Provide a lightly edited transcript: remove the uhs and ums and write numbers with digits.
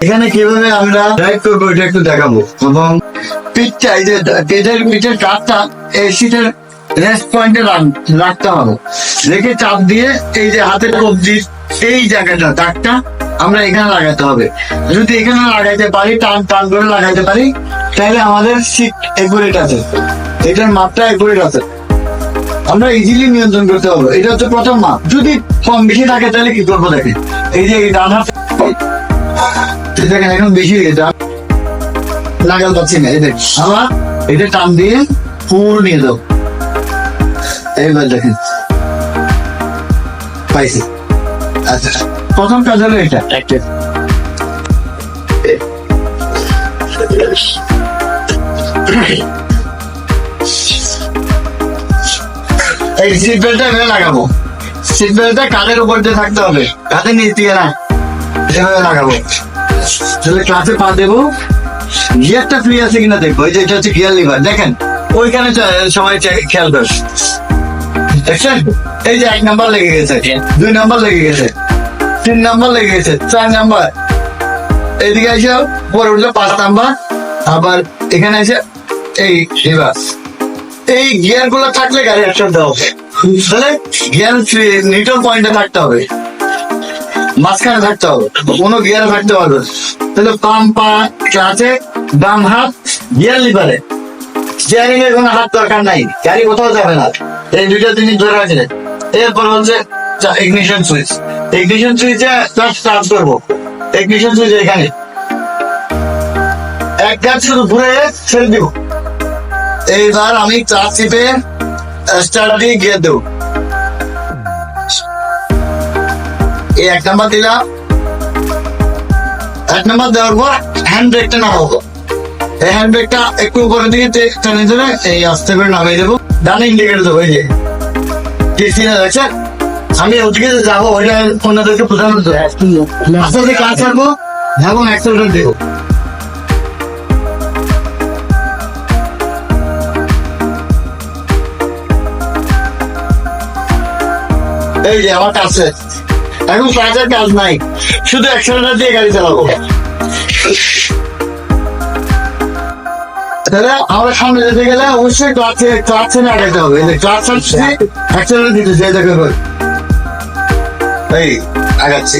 এখানে কিভাবে আমরা ড্রাইভ করবো এটা একটু দেখাবো, এবং পিঠটা এই যে পিঠের কাঠটা এই সিটের রেস্ট পয়েন্টে রাখতে হবে, রেখে চাপ দিয়ে এই যে হাতের কবজির এই জায়গাটা দাগটা আমরা এখানে লাগাতে হবে। যদি এখানে লাগাইতে পারি, টান করে লাগাইতে পারি, তাহলে আমাদের সিট একুরেট আছে, এটার মাপটা একুরেট আছে, আমরা ইজিলি নিয়ন্ত্রণ করতে পারবো। এটা হচ্ছে প্রথম মাপ। যদি কম বেশি থাকে তাহলে কি করবো দেখেন, এই যে ডান হাত দেখেন এখন বেশি হয়ে গেছে, লাগাতে পারছি না, এই দেখেন আবার এটা টান দিয়ে পুর নিয়ে দাও, এইবার দেখেন পাইছি। আচ্ছা, প্রথম কাজ হলো এটা এই সিট বেল্টটা এভাবে লাগাবো, সিট বেল্টটা কাঁধের উপর দিয়ে থাকতে হবে, কাঁধে নিচ দিয়ে না, এভাবে লাগাবো। তাহলে ক্লাসে পা দেবো, গিয়ারটা ফ্রি আছে কিনা দেখবো, এই যে এটা হচ্ছে গিয়ার লিভার, দেখেন ওইখানে সবাই খেয়াল করে দেখছেন, এই যে 1 নাম্বার লেগে গেছে, 2 নাম্বার লেগে গেছে, 3 নাম্বার লেগে গেছে, 4 নাম্বার, এইদিকে এসে পরে উঠলো 5 নাম্বার, আবার এখানে এসে এই রিভার্স। এই গিয়ার গুলো থাকলে গাড়ি অ্যাকশন দেওয়া হবে। তাহলে গিয়ার নিউট্রাল পয়েন্টে থাকতে হবে, মাঝখানে থাকতে হবে, কোনো গিয়ার থাকতে পারবে। তাহলে বাম পা ক্লাচে, বাম হাত গিয়ার লিভারে, স্টিয়ারিং এর কোনো হাত দরকার নাই, গাড়ি কোথাও যাবে না। এই দুইটা জিনিস ধরে রাখলে এরপর হচ্ছে ইগনিশন সুইচ, ইগনিশন সুইচে স্টার্ট করবো, ইগনিশন সুইচ এখানে এক গাছ শুধু ঘুরে ছেড়ে দিব। এইবার আমি ক্লাচ চিপে স্টার্ট দিয়ে গিয়ে দেবো, এই 1 নাম্বার দিলাম, 1 নাম্বার দেওয়ার পর হ্যান্ড ব্রেকটা নামাবো, এই হ্যান্ড ব্রেকটা একটু উপরে দিকে টেনে ধরে এই আস্তে করে নামিয়ে দেবো, ডানে ইন্ডিকেটর দেবো, এই যে টিসিনা দেখছেন, আমি ওদিকে যাবো, ওইটা অন্যদেরকে বোঝানো দেবো, আস্তে আস্তে ক্লাচ ছাড়বো এবং অ্যাক্সেলারেটর দেবো। এই যে আমার কাছে এখন ক্লাচের কাজ নাই, শুধু অ্যাক্সেলারেটর দিয়ে গাড়ি চালাবো। তাহলে আমরা সামনে যেতে গেলে অবশ্যই ক্লাচে লাগাইতে হবে, ক্লাচ ছাড়ছি অ্যাক্সেলারেটর দিতেছি, এই দেখো এই আগাচ্ছি।